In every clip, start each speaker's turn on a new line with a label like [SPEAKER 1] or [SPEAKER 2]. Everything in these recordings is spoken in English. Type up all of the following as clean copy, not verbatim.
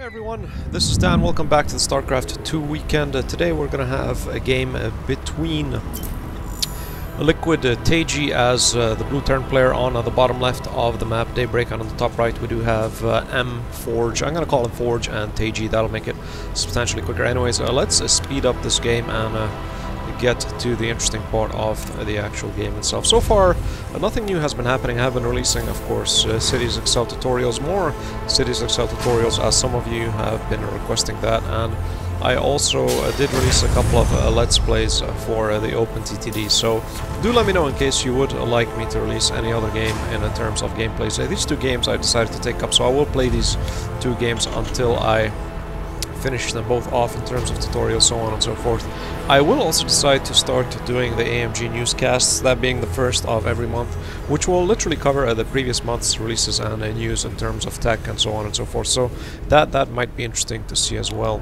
[SPEAKER 1] Everyone, this is Dan. Welcome back to the StarCraft 2 weekend. Today we're going to have a game between LiquidTaeJa as the blue turn player on the bottom left of the map, Daybreak, and on the top right we do have M+ForGG. I'm going to call him Forge and TaeJa. That'll make it substantially quicker. Anyways, let's speed up this game and get to the interesting part of the actual game itself. So far, nothing new has been happening. I have been releasing, of course, Cities Excel tutorials, more Cities Excel tutorials, as some of you have been requesting that, and I also did release a couple of Let's Plays for the OpenTTD, so do let me know in case you would like me to release any other game in terms of gameplays. These two games I decided to take up, so I will play these two games until I finish them both off in terms of tutorials, so on and so forth. I will also decide to start doing the AMG newscasts, that being the first of every month, which will literally cover the previous month's releases and news in terms of tech and so on and so forth, so that might be interesting to see as well.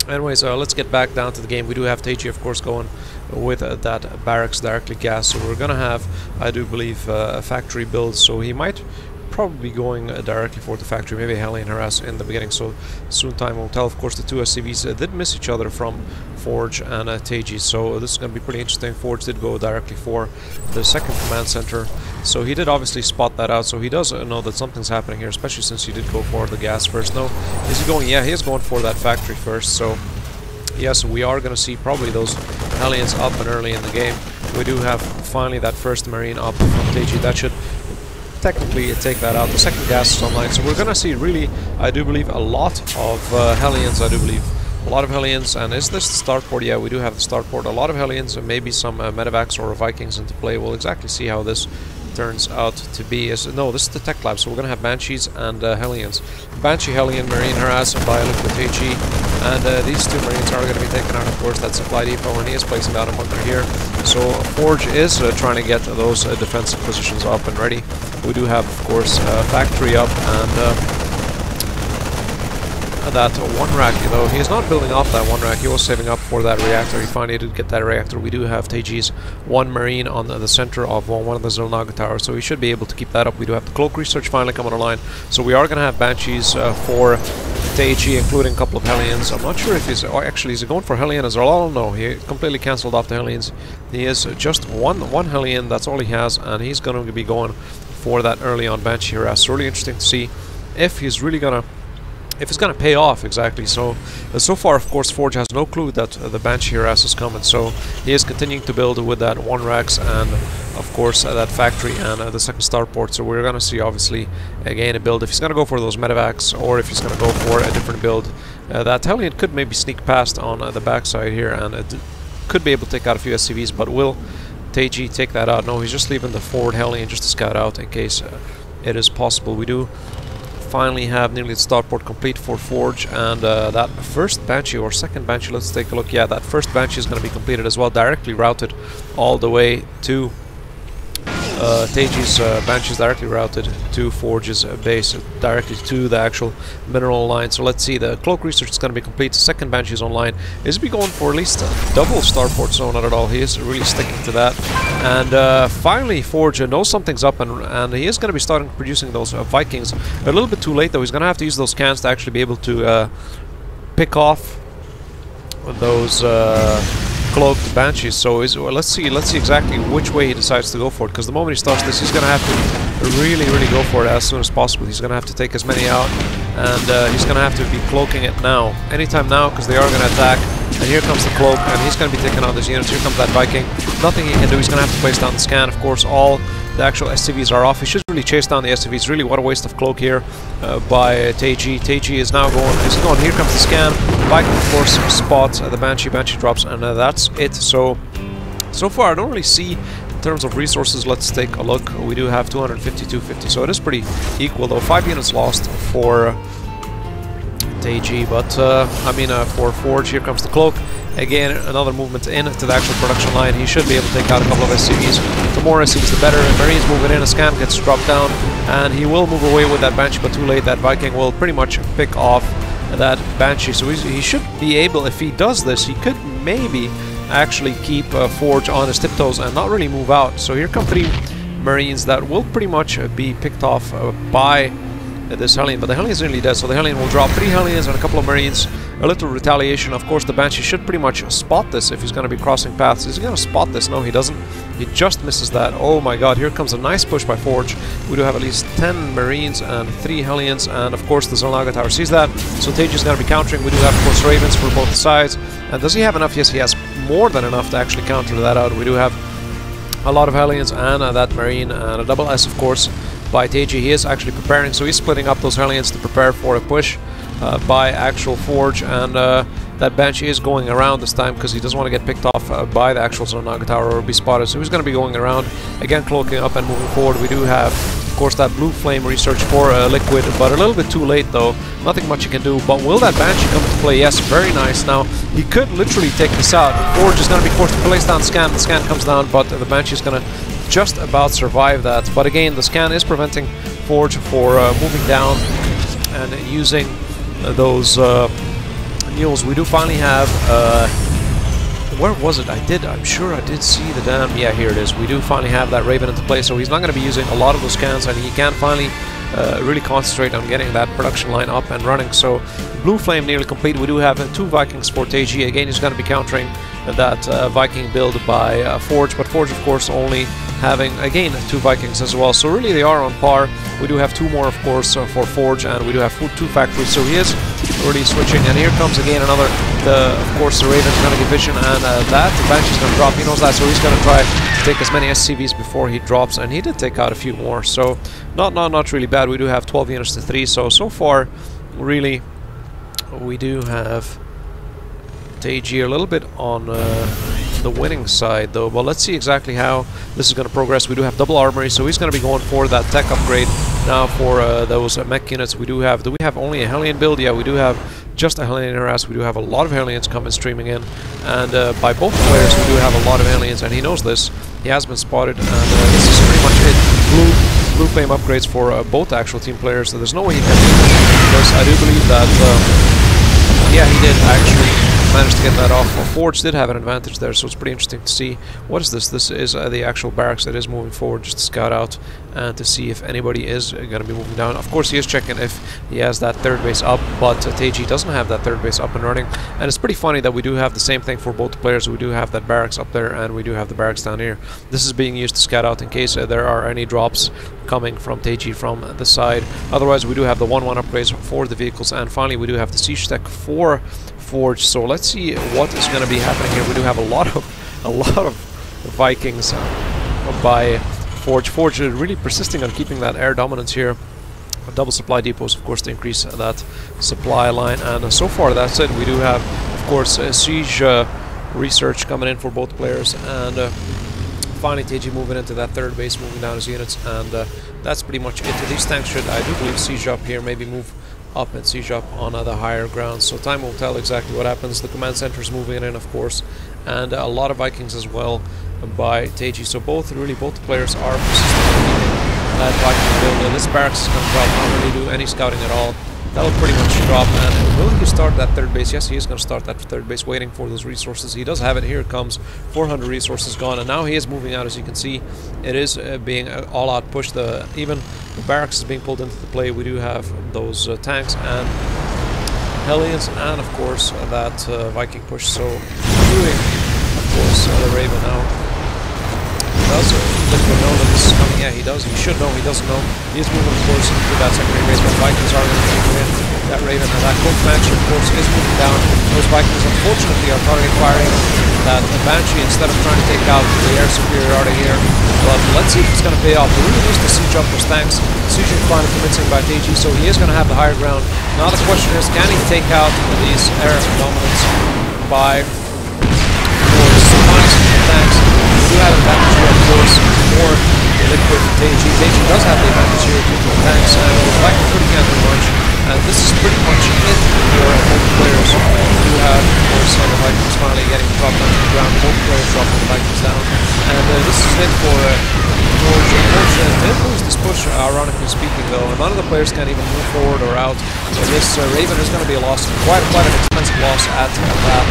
[SPEAKER 1] Anyways, let's get back down to the game. We do have TaeJa, of course, going with that barracks directly gas, so we're gonna have, I do believe, a factory build, so he might probably going directly for the factory, maybe Hellion Harass in the beginning, so soon time will tell. Of course, the two SCVs did miss each other from Forge and TaeJa, so this is going to be pretty interesting. Forge did go directly for the second command center, so he did obviously spot that out, so he does know that something's happening here, especially since he did go for the gas first. No, is he going? Yeah, he is going for that factory first, so yes, we are going to see probably those Hellions up and early in the game. We do have finally that first Marine up from TaeJa. That should technically take that out. The second gas is online, so we're gonna see really, I do believe, a lot of Hellions. I do believe a lot of Hellions. And is this the start port? Yeah, we do have the start port. A lot of Hellions and maybe some medevacs or Vikings into play. We'll exactly see how this turns out to be. No, this is the tech lab, so we're gonna have Banshees and Hellions. Banshee, Hellion, Marine Harass by LiquidTaeJa, and these two Marines are going to be taken out. Of course, that's Supply Depot, and he is placing down a bunker here. So Forge is trying to get those defensive positions up and ready. We do have, of course, factory up, and that one rack, you know, he is not building off that one rack. He was saving up for that reactor. He finally did get that reactor. We do have TaeJa's one Marine on the center of one of the Zilnaga towers, so he should be able to keep that up. We do have the Cloak Research finally coming online, so we are going to have Banshees for TaeJa, including a couple of Hellions. I'm not sure if he's, or actually is he going for Hellion as well? I don't know. He completely cancelled off the Hellions. He is just one Hellion, that's all he has, and he's going to be going for that early on Banshee Harass. It's really interesting to see if he's really going to, if it's going to pay off exactly. So so far, of course, Forge has no clue that the Banshee Harass is coming, so he is continuing to build with that one racks and of course that factory and the second starport. So we're going to see obviously again a build if he's going to go for those medevacs or if he's going to go for a different build. That Hellion could maybe sneak past on the backside here and could be able to take out a few SCVs, but will TaeJa take that out? No, he's just leaving the forward Hellion just to scout out in case it is possible. We do finally have nearly the starport complete for Forge, and that first Banshee or second Banshee, let's take a look. Yeah, that first Banshee is going to be completed as well, directly routed all the way to TaeJa's Banshee is directly routed to Forge's base, directly to the actual mineral line. So let's see, the Cloak Research is going to be complete. The second Banshee is online. Is he going for at least a double starport? No, not at all. He is really sticking to that. And finally, Forge knows something's up, and he is going to be starting producing those Vikings. A little bit too late, though. He's going to have to use those cans to actually be able to pick off those cloaked Banshees. So let's see exactly which way he decides to go for it, because the moment he starts this, he's going to have to really go for it as soon as possible. He's going to have to take as many out, and he's going to have to be cloaking it now, anytime now, because they are going to attack. And here comes the cloak, and he's going to be taking out these units. Here comes that Viking. Nothing he can do. He's going to have to place down the scan. Of course, all the actual SCVs are off. He should really chase down the SCVs. Really, what a waste of cloak here by TaeJa. TaeJa is now going. He's going. Here comes the scan. Viking, of course, spots the Banshee. Banshee drops, and that's it. So far, I don't really see in terms of resources. Let's take a look. We do have 250, 250. So it is pretty equal, though. 5 units lost for TaeJa, but I mean for Forge. Here comes the cloak. Again, another movement into the actual production line. He should be able to take out a couple of SCVs. The more SCVs, the better. And Marines moving in. A scan gets dropped down, and he will move away with that Banshee, but too late. That Viking will pretty much pick off that Banshee. So he should be able, if he does this, he could maybe actually keep Forge on his tiptoes and not really move out. So here come 3 Marines that will pretty much be picked off by this Hellion, but the Hellion is nearly dead, so the Hellion will drop 3 Hellions and a couple of Marines. A little retaliation. Of course, the Banshee should pretty much spot this if he's going to be crossing paths. Is he going to spot this? No, he doesn't. He just misses that. Oh my god, here comes a nice push by Forge. We do have at least 10 Marines and 3 Hellions, and of course the Xel'Naga Tower sees that, so TaeJa is going to be countering. We do have, of course, Ravens for both sides. And does he have enough? Yes, he has more than enough to actually counter that out. We do have a lot of Hellions and that Marine, and a double S, of course, by TaeJa. He is actually preparing, so he's splitting up those Hellions to prepare for a push by actual Forge, and that Banshee is going around this time because he doesn't want to get picked off by the actual Xel'Naga Tower or be spotted, so he's going to be going around, again cloaking up and moving forward. We do have, of course, that blue flame research for Liquid, but a little bit too late though. Nothing much he can do, but will that Banshee come into play? Yes, very nice. Now, he could literally take this out. Forge is going to be forced to place down Scan. The Scan comes down, but the Banshee is going to just about survive that. But again, the Scan is preventing Forge for moving down and using those mules. We do finally have where was it? I'm sure I did see the damn, yeah, here it is. We do finally have that Raven into play, so he's not going to be using a lot of those scans, and he can finally really concentrate on getting that production line up and running. So blue flame nearly complete. We do have 2 Vikings for TaeJa. Again, he's going to be countering that Viking build by Forge, but Forge, of course, only having, again, 2 Vikings as well. So really they are on par. We do have 2 more, of course, for Forge, and we do have 2 factories, so he is really switching. And here comes again another, of course, the Raven's going to get vision, and that the Banshee's going to drop. He knows that, so he's going to try to take as many SCVs before he drops, and he did take out a few more, so not really bad. We do have 12 units to 3, so far, really, we do have TaeJa a little bit on the winning side though, but let's see exactly how this is going to progress. We do have double armory, so he's going to be going for that tech upgrade now for those mech units. Do we have only a Hellion build? Yeah, we do have just a Hellion in our ass. We do have a lot of Hellions coming streaming in, and by both players we do have a lot of Hellions, and he knows this. He has been spotted, and this is pretty much it. Blue flame upgrades for both actual team players, so there's no way he can beat this, because I do believe that yeah, he did actually managed to get that off. Forge did have an advantage there, so it's pretty interesting to see. What is this? This is the actual barracks that is moving forward, just to scout out and to see if anybody is going to be moving down. Of course, he is checking if he has that 3rd base up, but TaeJa doesn't have that 3rd base up and running. And it's pretty funny that we do have the same thing for both players. We do have that barracks up there, and we do have the barracks down here. This is being used to scout out in case there are any drops coming from TaeJa from the side. Otherwise, we do have the 1-1 upgrades for the vehicles, and finally we do have the siege tech for Forge. So let's see what is going to be happening here. We do have a lot of Vikings by Forge. Forge is really persisting on keeping that air dominance here. Double supply depots, of course, to increase that supply line, and so far that's it. We do have, of course, siege research coming in for both players, and finally TaeJa moving into that 3rd base, moving down his units, and that's pretty much it. These tanks should, I do believe, siege up here, maybe move up and siege up on the higher ground, so time will tell exactly what happens. The command center is moving in, of course, and a lot of Vikings as well by TaeJa, so both players are persistent in keeping that Viking build. This barracks is going to drop, not really do any scouting at all. That'll pretty much drop, and will he start that 3rd base? Yes, he is going to start that 3rd base, waiting for those resources. He does have it. Here it comes. 400 resources gone, and now he is moving out. As you can see, it is being all-out pushed. Even the barracks is being pulled into the play. We do have those tanks and Hellions, and of course that Viking push. So, including, of course, the Raven now. Does Liquid know that this is coming? Yeah, he does. He should know. He doesn't know. He is moving, of course, through that secondary base, but Vikings are going to keep in that Raven, and that Coach Banshee, of course, is moving down. Those Vikings, unfortunately, are target firing that Banshee instead of trying to take out the air superiority here. But let's see if it's going to pay off. He really needs to siege up those tanks. Siege is finally convincing by TaeJa, so he is going to have the higher ground. Now the question is, can he take out these air dominance by tanks? We do have an advantage here, of course, for Liquid TaeJa. TaeJa does have the advantage here due to the tanks, and the Vikings really can't do much. And this is pretty much it for both players. We do have, of course, the Vikings finally getting dropped onto the ground. Both players dropping the Vikings down. And this is it for Forge. Forge did lose this push, ironically speaking, though. And none of the players can even move forward or out. So this Raven is going to be a loss, quite an expensive loss at that.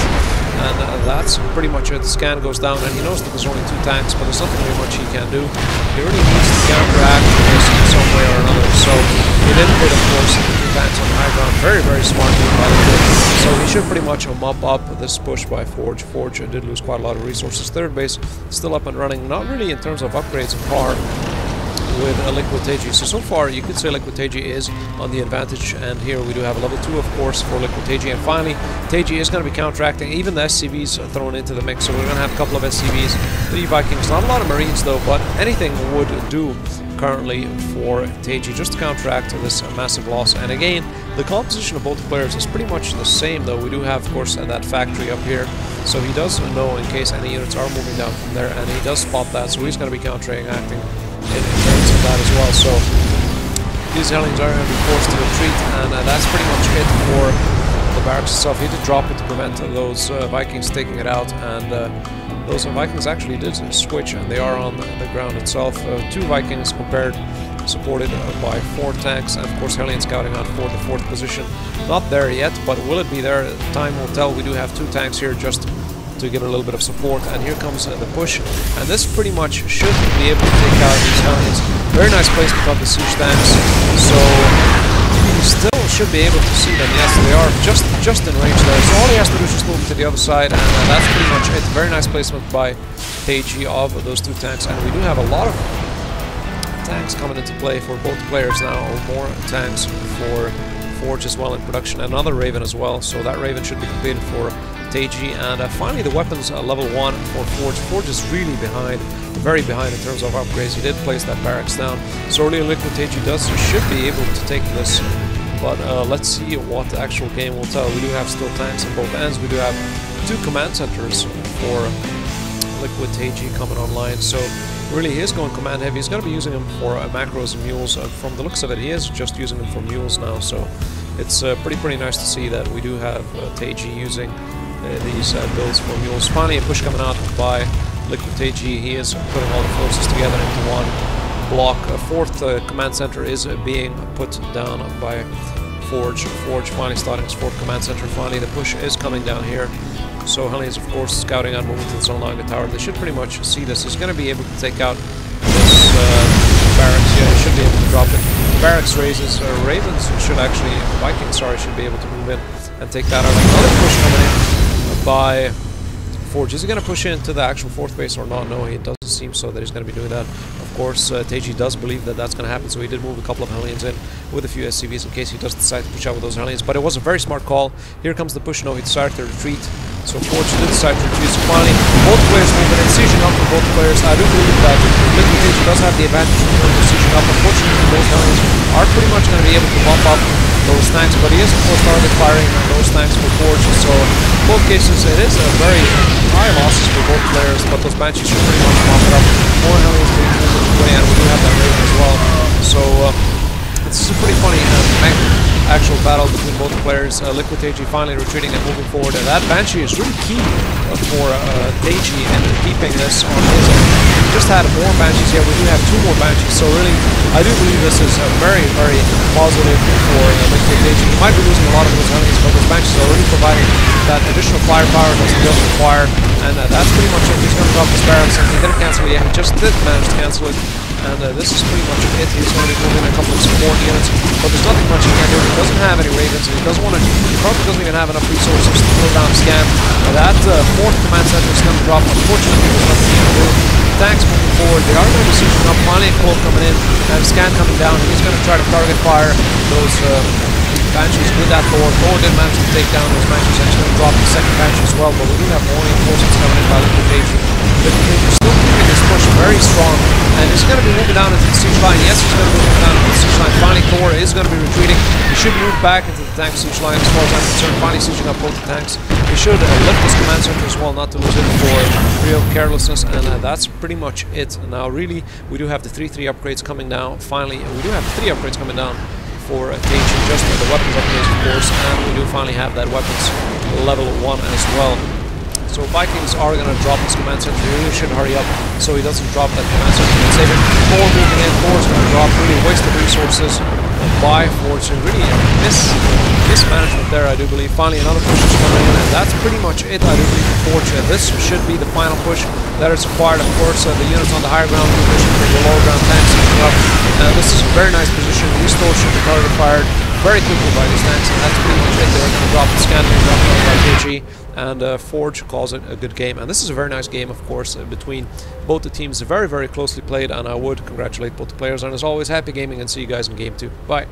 [SPEAKER 1] And that's pretty much it. The scan goes down, and he knows that there's only 2 tanks, but there's nothing really much he can do. He really needs to counteract this in some way or another. So he didn't hit, of course, the 2 tanks on the high ground. Very, very smart move by Liquid. So he should pretty much mop up this push by Forge. Forge did lose quite a lot of resources. Third base still up and running, not really in terms of upgrades and par with LiquidTaeJa. So far you could say LiquidTaeJa is on the advantage, and here we do have a level 2 of course for LiquidTaeJa, and finally TaeJa is going to be counteracting, even the SCVs thrown into the mix, so we're going to have a couple of SCVs, 3 Vikings, not a lot of Marines though, but anything would do currently for TaeJa just to counteract this massive loss. And again, the composition of both players is pretty much the same though. We do have of course that factory up here, so he does know in case any units are moving down from there, and he does spot that, so he's going to be acting in terms of that as well. So these Hellions are going to be forced to retreat, and that's pretty much it for the barracks itself. He did drop it to prevent those Vikings taking it out, and those Vikings actually did switch, and they are on the ground itself. 2 Vikings compared, supported by 4 tanks, and of course Hellion scouting out for the 4th position. Not there yet, but will it be there? Time will tell. We do have 2 tanks here just to give it a little bit of support, and here comes the push, and this pretty much should be able to take out these Hellions. Very nice placement of the siege tanks, so he still should be able to see them. Yes, they are just in range there, so all he has to do is just move to the other side, and that's pretty much it. Very nice placement by TaeJa of those 2 tanks, and we do have a lot of tanks coming into play for both players now, or more tanks for Forge as well in production, another Raven as well, so that Raven should be completed for TaeJa. And finally the weapons level 1 for Forge. Forge is really behind, very behind in terms of upgrades. He did place that barracks down, so really LiquidTaeJa should be able to take this, but let's see what the actual game will tell. We do have still tanks on both ends. We do have 2 command centers for LiquidTaeJa coming online, so really he is going command heavy. He's going to be using them for macros and mules. From the looks of it, he is just using them for mules now, so it's pretty nice to see that we do have TaeJa using these builds for mules. Finally a push coming out by LiquidTaeJa. He is putting all the forces together into one block. A 4th command center is being put down by Forge. Forge finally starting his 4th command center. Finally the push is coming down here. So Hellions of course scouting on moving to the Zone Langa Tower. They should pretty much see this. He's going to be able to take out this barracks. Yeah, he should be able to drop it. Barracks raises, Ravens should actually, Vikings sorry, should be able to move in and take that out. Another push coming in by Forge. Is he going to push into the actual 4th base or not? No, it doesn't seem so that he's going to be doing that. Of course, TaeJa does believe that that's going to happen, so he did move a couple of Hellions in with a few SCVs in case he does decide to push out with those Hellions. But it was a very smart call. Here comes the push. No, he decided to retreat. So Forge did decide to retreat. So finally, both players moving in, sieging up for both players. I do believe that LiquidTaeJa does have the advantage in terms of sieging up. Unfortunately, both Hellions are pretty much going to be able to bump up those tanks, but he is of course target firing on those tanks for Forge. So in both cases, it is a very high losses for both players, but those Banshees should pretty much mop it up. More Hellions being moved into play, and we do have that Raven as well. So this is a pretty funny actual battle between both players. LiquidTaeJa finally retreating and moving forward, and that Banshee is really key for TaeJa and keeping this on his end. We just had more Banshees here. We do have 2 more Banshees, so really I do believe this is very positive for LiquidTaeJa. He might be losing a lot of those Hellions, but those Banshees are already providing that additional firepower that he does require, and that's pretty much it. He's going to drop his barracks, and he didn't cancel it yet. He just did manage to cancel it. And this is pretty much it. He's going to be moving a couple of support units, but there's nothing much he can do. He doesn't have any Ravens, and he probably doesn't even have enough resources to pull down Scan. That 4th command center is going to drop. Unfortunately, there's nothing he can do. Tanks moving forward. They are going to be sieging up. Finally, a Cloak coming in, and Scan coming down. He's going to try to target fire those Banshees with that Thor. Thor did manage to take down those Banshees, and he's going to drop the 2nd Banshee as well, but we do have more reinforcements coming in by LiquidTaeJa. LiquidTaeJa still keeping his push very strong, and he's going to be moving down into the siege line. Yes, he's going to be moving down into the siege line. Finally, Thor is going to be retreating. He should move back into the tank siege line as far as I'm concerned. Finally sieging up both the tanks. He should lift his command center as well, not to lose it for real carelessness, and that's pretty much it. Now really, we do have the 3-3 upgrades coming down. Finally, we do have 3 upgrades coming down for TaeJa, just for the weapons upgrades of course, and we do finally have that weapons level 1 as well. So Vikings are going to drop his command center. He really should hurry up so he doesn't drop that command center. Save it. Thor moving in. Thor's going to drop. Really waste of resources. by Forge. So really mismanagement there, I do believe. Finally, another push is coming in, and that's pretty much it, I do believe, for Forge. This should be the final push that is required. Of course, the units on the higher ground position for the lower ground tanks coming up. This is a very nice position. These those should be target fired very quickly by these tanks, and that's pretty much it. They're going to drop the scan being dropped down by KG, and Forge calls it a good game. And this is a very nice game, of course, between both the teams. Very, very closely played, and I would congratulate both the players. And as always, happy gaming, and see you guys in game 2. Bye.